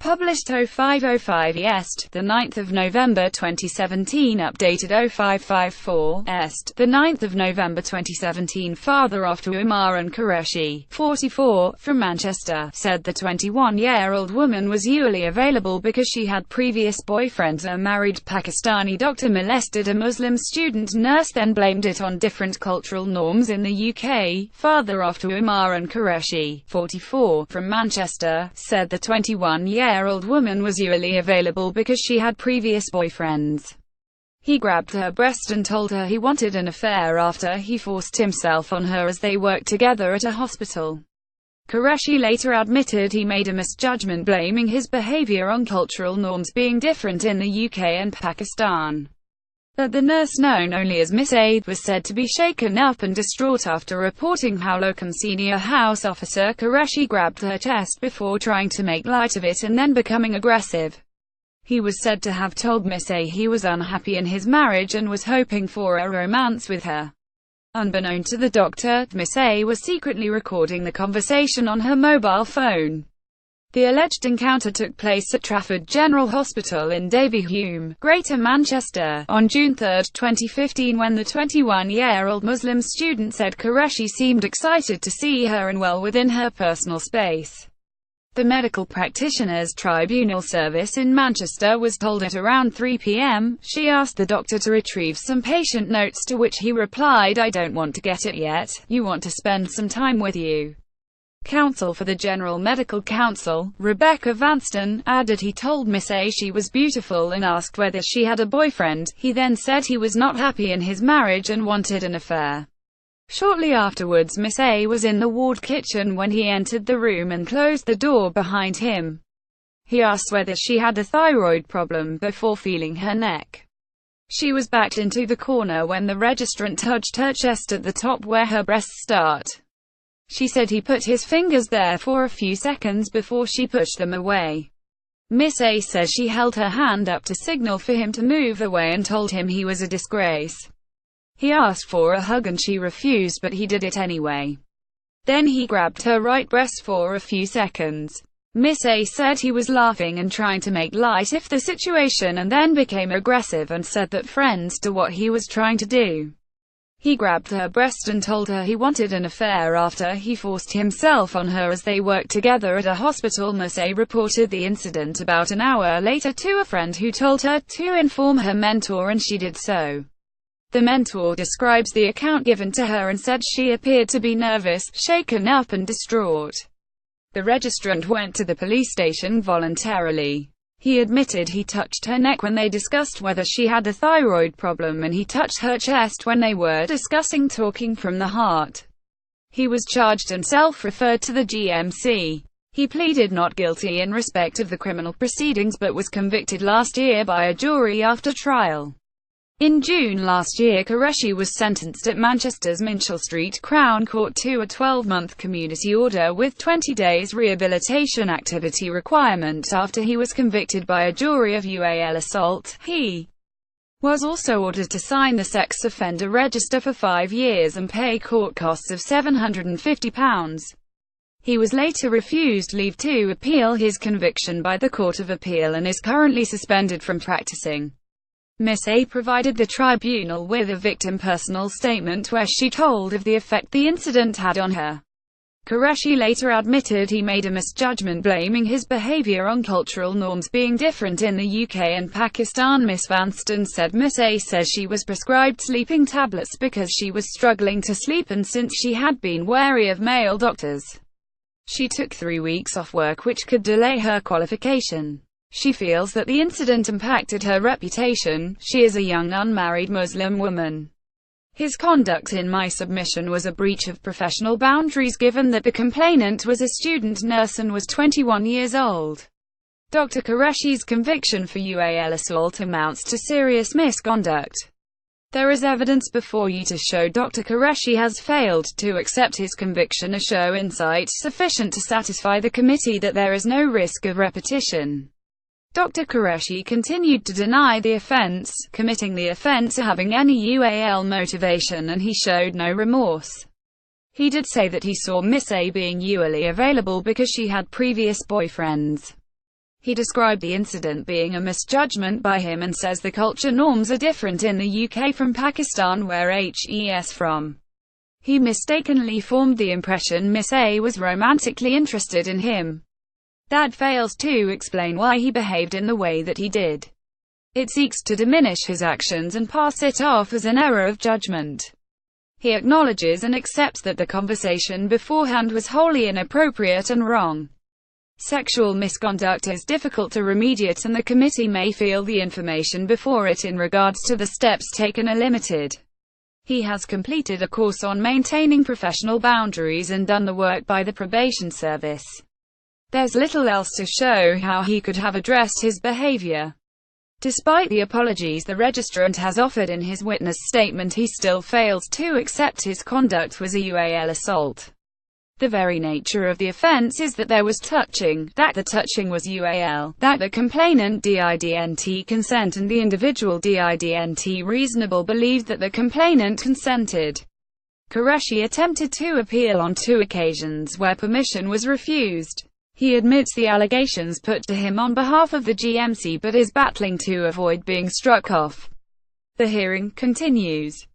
Published 0505 Est, 9 November 2017. Updated 0554 Est, 9 November 2017. Fatheroftwo Imaran Qureshi, 44, from Manchester, said the 21-year-old woman was ually available because she had previous boyfriends. A married Pakistani doctor molested a Muslim student nurse, then blamed it on different cultural norms in the UK. Fatheroftwo Imaran Qureshi, 44, from Manchester, said the 21-year-old woman was ually available because she had previous boyfriends. He grabbed her breast and told her he wanted an affair after he forced himself on her as they worked together at a hospital. Qureshi later admitted he made a misjudgment, blaming his behavior on cultural norms being different in the UK and Pakistan. That the nurse, known only as Miss A, was said to be shaken up and distraught after reporting how Locum senior house officer Qureshi grabbed her chest before trying to make light of it and then becoming aggressive. He was said to have told Miss A he was unhappy in his marriage and was hoping for a romance with her. Unbeknown to the doctor, Miss A was secretly recording the conversation on her mobile phone. The alleged encounter took place at Trafford General Hospital in Davyhulme, Greater Manchester, on June 3, 2015, when the 21-year-old Muslim student said Qureshi seemed excited to see her and well within her personal space. The Medical Practitioners Tribunal Service in Manchester was told at around 3 p.m. She asked the doctor to retrieve some patient notes, to which he replied, "I don't want to get it yet, you want to spend some time with you." Counsel for the General Medical Council, Rebecca Vanston, added he told Miss A she was beautiful and asked whether she had a boyfriend. He then said he was not happy in his marriage and wanted an affair. Shortly afterwards, Miss A was in the ward kitchen when he entered the room and closed the door behind him. He asked whether she had a thyroid problem before feeling her neck. She was backed into the corner when the registrant touched her chest at the top where her breasts start. She said he put his fingers there for a few seconds before she pushed them away. Miss A says she held her hand up to signal for him to move away and told him he was a disgrace. He asked for a hug and she refused, but he did it anyway. Then he grabbed her right breast for a few seconds. Miss A said he was laughing and trying to make light of the situation and then became aggressive and said that friends to what he was trying to do. He grabbed her breast and told her he wanted an affair after he forced himself on her as they worked together at a hospital. Miss A reported the incident about an hour later to a friend who told her to inform her mentor, and she did so. The mentor describes the account given to her and said she appeared to be nervous, shaken up and distraught. The registrant went to the police station voluntarily. He admitted he touched her neck when they discussed whether she had a thyroid problem, and he touched her chest when they were discussing talking from the heart. He was charged and self-referred to the GMC. He pleaded not guilty in respect of the criminal proceedings but was convicted last year by a jury after trial. In June last year, Qureshi was sentenced at Manchester's Minshull Street Crown Court to a 12-month community order with 20 days rehabilitation activity requirement after he was convicted by a jury of ually assault. He was also ordered to sign the sex offender register for 5 years and pay court costs of £750. He was later refused leave to appeal his conviction by the Court of Appeal and is currently suspended from practicing. Miss A provided the tribunal with a victim personal statement where she told of the effect the incident had on her. Qureshi later admitted he made a misjudgment, blaming his behavior on cultural norms being different in the UK and Pakistan. Miss Vanston said Miss A says she was prescribed sleeping tablets because she was struggling to sleep, and since she had been wary of male doctors, she took 3 weeks off work, which could delay her qualification. She feels that the incident impacted her reputation. She is a young unmarried Muslim woman. His conduct in my submission was a breach of professional boundaries given that the complainant was a student nurse and was 21 years old. Dr. Qureshi's conviction for ually assault amounts to serious misconduct. There is evidence before you to show Dr. Qureshi has failed to accept his conviction or show insight sufficient to satisfy the committee that there is no risk of repetition. Dr. Qureshi continued to deny the offense, committing the offense or having any ually motivation, and he showed no remorse. He did say that he saw Miss A being ually available because she had previous boyfriends. He described the incident being a misjudgment by him and says the culture norms are different in the UK from Pakistan, where he's from. He mistakenly formed the impression Miss A was romantically interested in him. That fails to explain why he behaved in the way that he did. It seeks to diminish his actions and pass it off as an error of judgment. He acknowledges and accepts that the conversation beforehand was wholly inappropriate and wrong. Sexual misconduct is difficult to remediate, and the committee may feel the information before it in regards to the steps taken are limited. He has completed a course on maintaining professional boundaries and done the work by the probation service. There's little else to show how he could have addressed his behavior. Despite the apologies the registrant has offered in his witness statement, he still fails to accept his conduct was a uall assault. The very nature of the offense is that there was touching, that the touching was uall, that the complainant didn't consent, and the individual didn't reasonable believed that the complainant consented. Qureshi attempted to appeal on 2 occasions where permission was refused. He admits the allegations put to him on behalf of the GMC but is battling to avoid being struck off. The hearing continues.